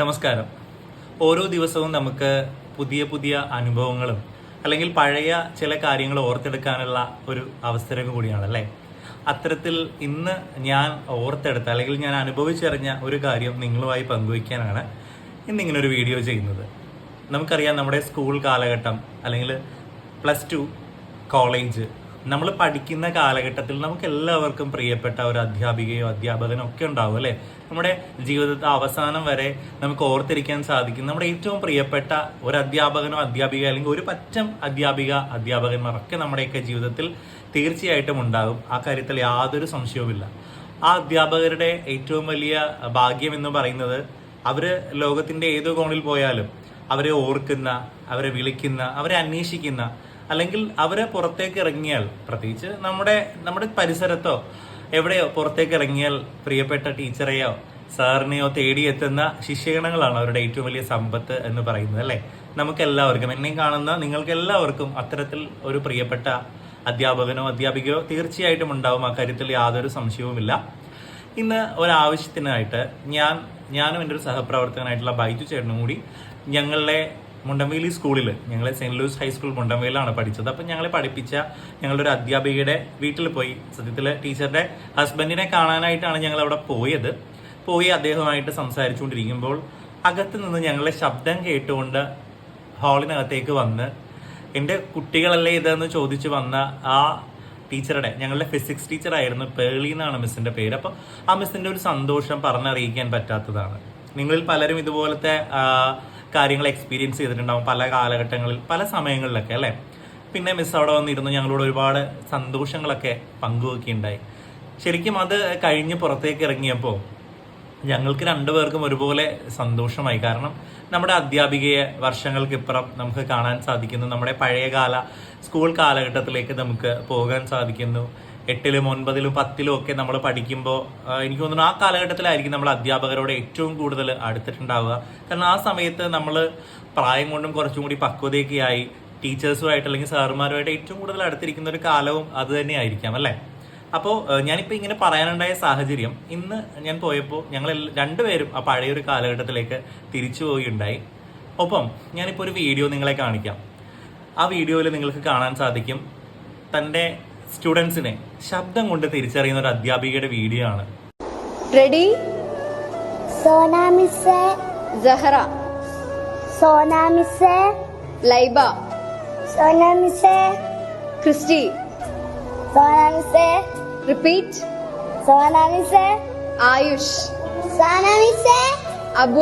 നമസ്കാരം. ഓരോ ദിവസവും നമുക്ക് പുതിയ പുതിയ അനുഭവങ്ങളും അല്ലെങ്കിൽ പഴയ ചില കാര്യങ്ങൾ ഓർത്തെടുക്കാനുള്ള ഒരു അവസരം കൂടിയാണല്ലേ. അത്തരത്തിൽ ഇന്ന് ഞാൻ ഓർത്തെടുത്ത അല്ലെങ്കിൽ ഞാൻ അനുഭവിച്ചറിഞ്ഞ ഒരു കാര്യം നിങ്ങളുമായി പങ്കുവയ്ക്കാനാണ് ഇന്നിങ്ങനെ ഒരു വീഡിയോ ചെയ്യുന്നത്. നമുക്കറിയാം, നമ്മുടെ സ്കൂൾ കാലഘട്ടം അല്ലെങ്കിൽ +2 കോളേജ് നമ്മൾ പഠിക്കുന്ന കാലഘട്ടത്തിൽ നമുക്ക് എല്ലാവർക്കും പ്രിയപ്പെട്ട ഒരു അധ്യാപികയോ അധ്യാപകനോ ഒക്കെ ഉണ്ടാവും അല്ലേ. നമ്മുടെ ജീവിതത്തെ അവസാനം വരെ നമുക്ക് ഓർത്തിരിക്കാൻ സാധിക്കും നമ്മുടെ ഏറ്റവും പ്രിയപ്പെട്ട ഒരു അധ്യാപകനോ അധ്യാപിക അല്ലെങ്കിൽ ഒരു പറ്റം അധ്യാപകന്മാരൊക്കെ നമ്മുടെയൊക്കെ ജീവിതത്തിൽ തീർച്ചയായിട്ടും ഉണ്ടാകും. ആ കാര്യത്തിൽ യാതൊരു സംശയവുമില്ല. ആ അധ്യാപകരുടെ ഏറ്റവും വലിയ ഭാഗ്യം എന്ന് പറയുന്നത് അവര് ലോകത്തിന്റെ ഏതോ കോണിൽ പോയാലും അവരെ ഓർക്കുന്ന, അവരെ വിളിക്കുന്ന, അവരെ അന്വേഷിക്കുന്ന, അല്ലെങ്കിൽ അവരെ പുറത്തേക്ക് ഇറങ്ങിയാൽ, പ്രത്യേകിച്ച് നമ്മുടെ പരിസരത്തോ എവിടെയോ പുറത്തേക്ക് ഇറങ്ങിയാൽ പ്രിയപ്പെട്ട ടീച്ചറെയോ സാറിനെയോ തേടിയെത്തുന്ന ശിഷ്യഗണങ്ങളാണ് അവരുടെ ഏറ്റവും വലിയ സമ്പത്ത് എന്ന് പറയുന്നത് അല്ലേ. നമുക്കെല്ലാവർക്കും, എന്നെ കാണുന്ന നിങ്ങൾക്ക് എല്ലാവർക്കും അത്തരത്തിൽ ഒരു പ്രിയപ്പെട്ട അധ്യാപകനോ അധ്യാപികയോ തീർച്ചയായിട്ടും ഉണ്ടാവും. ആ കാര്യത്തിൽ യാതൊരു സംശയവുമില്ല. ഇന്ന് ഒരാവശ്യത്തിനായിട്ട് ഞാനും എൻ്റെ ഒരു സഹപ്രവർത്തകനായിട്ടുള്ള ബൈജു ചേട്ടനും കൂടി ഞങ്ങളുടെ മുണ്ടംവേലി സ്കൂളിൽ, ഞങ്ങൾ സെന്റ് ലൂയിസ് ഹൈസ്കൂൾ മുണ്ടംവേലിലാണ് പഠിച്ചത്. അപ്പം ഞങ്ങളെ പഠിപ്പിച്ച ഞങ്ങളുടെ ഒരു അധ്യാപികയുടെ വീട്ടിൽ പോയി. സത്യത്തിൽ ടീച്ചറുടെ ഹസ്ബൻഡിനെ കാണാനായിട്ടാണ് ഞങ്ങൾ അവിടെ പോയി അദ്ദേഹവുമായിട്ട് സംസാരിച്ചുകൊണ്ടിരിക്കുമ്പോൾ അകത്ത് നിന്ന് ഞങ്ങളുടെ ശബ്ദം കേട്ടുകൊണ്ട് ഹാളിനകത്തേക്ക് വന്ന് എൻ്റെ കുട്ടികളല്ലേ ഇതെന്ന് ചോദിച്ചു വന്ന ആ ടീച്ചറുടെ, ഞങ്ങളുടെ ഫിസിക്സ് ടീച്ചറായിരുന്നു, പേളി എന്നാണ് മിസ്സിന്റെ പേര്. അപ്പോൾ ആ മിസ്സിന്റെ ഒരു സന്തോഷം പറഞ്ഞറിയിക്കാൻ പറ്റാത്തതാണ്. നിങ്ങളിൽ പലരും ഇതുപോലത്തെ കാര്യങ്ങൾ എക്സ്പീരിയൻസ് ചെയ്തിട്ടുണ്ടാവും പല കാലഘട്ടങ്ങളിൽ, പല സമയങ്ങളിലൊക്കെ അല്ലേ. പിന്നെ മിസ് അവിടെ വന്നിരുന്നു ഞങ്ങളോട് ഒരുപാട് സന്തോഷങ്ങളൊക്കെ പങ്കുവെക്കുകയുണ്ടായി. ശരിക്കും അത് കഴിഞ്ഞ് പുറത്തേക്ക് ഇറങ്ങിയപ്പോൾ ഞങ്ങൾക്ക് രണ്ടുപേർക്കും ഒരുപോലെ സന്തോഷമായി. കാരണം നമ്മുടെ അധ്യാപികയെ വർഷങ്ങൾക്കിപ്പുറം നമുക്ക് കാണാൻ സാധിക്കുന്നു. നമ്മുടെ പഴയകാല സ്കൂൾ കാലഘട്ടത്തിലേക്ക് നമുക്ക് പോകാൻ സാധിക്കുന്നു. 8ലും 9ലും 10ലും ഒക്കെ നമ്മൾ പഠിക്കുമ്പോൾ എനിക്ക് തോന്നുന്നു ആ കാലഘട്ടത്തിലായിരിക്കും നമ്മൾ അധ്യാപകരോട് ഏറ്റവും കൂടുതൽ അടുത്തിട്ടുണ്ടാവുക. കാരണം ആ സമയത്ത് നമ്മൾ പ്രായം കൊണ്ടും കുറച്ചും കൂടി പക്വതയൊക്കെയായി ടീച്ചേഴ്സുമായിട്ട് അല്ലെങ്കിൽ സാറുമാരുമായിട്ട് ഏറ്റവും കൂടുതൽ അടുത്തിരിക്കുന്ന ഒരു കാലവും അത് തന്നെ ആയിരിക്കാം അല്ലേ. അപ്പോൾ ഞാനിപ്പോൾ ഇങ്ങനെ പറയാനുണ്ടായ സാഹചര്യം, ഇന്ന് ഞാൻ പോയപ്പോൾ ഞങ്ങൾ രണ്ടുപേരും ആ പഴയൊരു കാലഘട്ടത്തിലേക്ക് തിരിച്ചു പോവുകയുണ്ടായി. ഒപ്പം ഞാനിപ്പോൾ ഒരു വീഡിയോ നിങ്ങളെ കാണിക്കാം. ആ വീഡിയോയിൽ നിങ്ങൾക്ക് കാണാൻ സാധിക്കും തൻ്റെ സ്റ്റുഡൻസിനെ ശബ്ദം കൊണ്ട് തിരിച്ചറിയുന്ന ഒരു അധ്യാപികയുടെ വീഡിയോ ആണ്. റെഡി? സോന മിസ്സേ, സഹറ, സോന മിസ്സേ, ലൈബ, സോന മിസ്സേ, ക്രിസ്റ്റി, സോന മിസ്സേ, റിപ്പീറ്റ്, സോന മിസ്സേ, ആയുഷ്, സോന മിസ്സേ, അബു